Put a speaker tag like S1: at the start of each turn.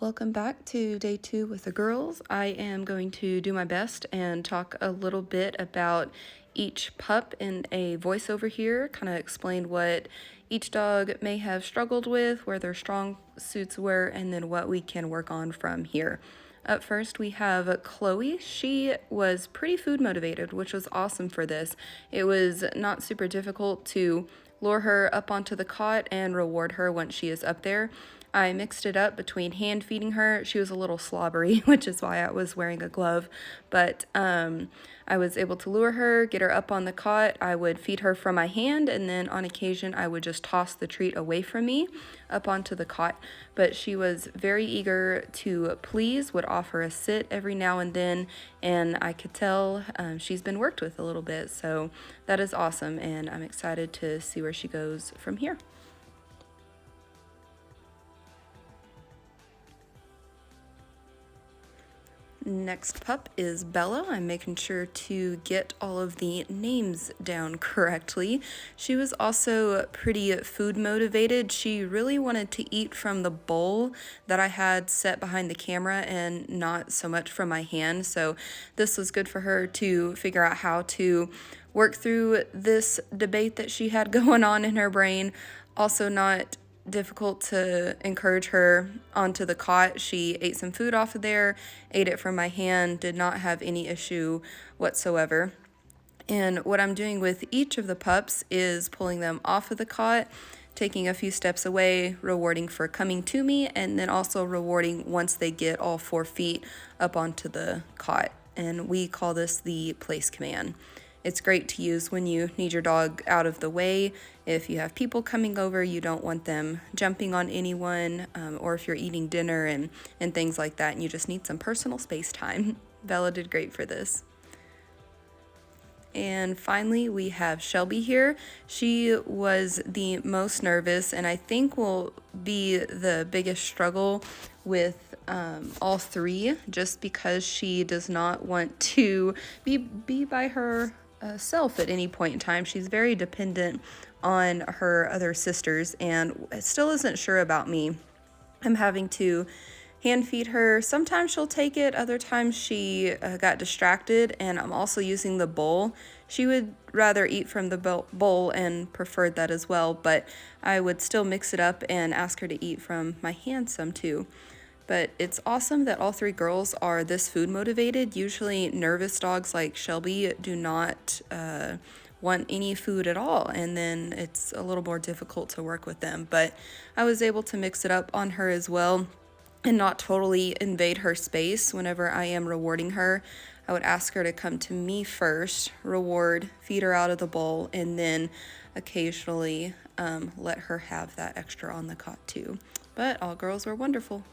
S1: Welcome back to day 2 with the girls. I am going to do my best and talk a little bit about each pup in a voiceover here, kind of explain what each dog may have struggled with, where their strong suits were, and then what we can work on from here. Up first, we have Chloe. She was pretty food motivated, which was awesome for this. It was not super difficult to lure her up onto the cot and reward her once she is up there. I mixed it up between hand feeding her. She was a little slobbery, which is why I was wearing a glove, but I was able to lure her, get her up on the cot. I would feed her from my hand, and then on occasion I would just toss the treat away from me up onto the cot. But she was very eager to please, would offer a sit every now and then, and I could tell she's been worked with a little bit, so that is awesome, and I'm excited to see where she goes from here. Next pup is Bella. I'm making sure to get all of the names down correctly. She was also pretty food motivated. She really wanted to eat from the bowl that I had set behind the camera and not so much from my hand. So this was good for her to figure out how to work through this debate that she had going on in her brain. Also not difficult to encourage her onto the cot. She ate some food off of there, ate it from my hand, did not have any issue whatsoever. And what I'm doing with each of the pups is pulling them off of the cot, taking a few steps away, rewarding for coming to me, and then also rewarding once they get all 4 feet up onto the cot. And we call this the place command. It's great to use when you need your dog out of the way. If you have people coming over, you don't want them jumping on anyone, or if you're eating dinner and things like that, and you just need some personal space time. Bella did great for this. And finally, we have Shelby here. She was the most nervous, and I think will be the biggest struggle with all 3, just because she does not want to be by her self at any point in time. She's very dependent on her other sisters and still isn't sure about me. I'm having to hand feed her. Sometimes she'll take it, other times she got distracted, and I'm also using the bowl. She would rather eat from the bowl and preferred that as well, but I would still mix it up and ask her to eat from my hand some too. But it's awesome that all 3 girls are this food motivated. Usually nervous dogs like Shelby do not want any food at all, and then it's a little more difficult to work with them. But I was able to mix it up on her as well and not totally invade her space. Whenever I am rewarding her, I would ask her to come to me first, reward, feed her out of the bowl, and then occasionally let her have that extra on the cot too. But all girls were wonderful.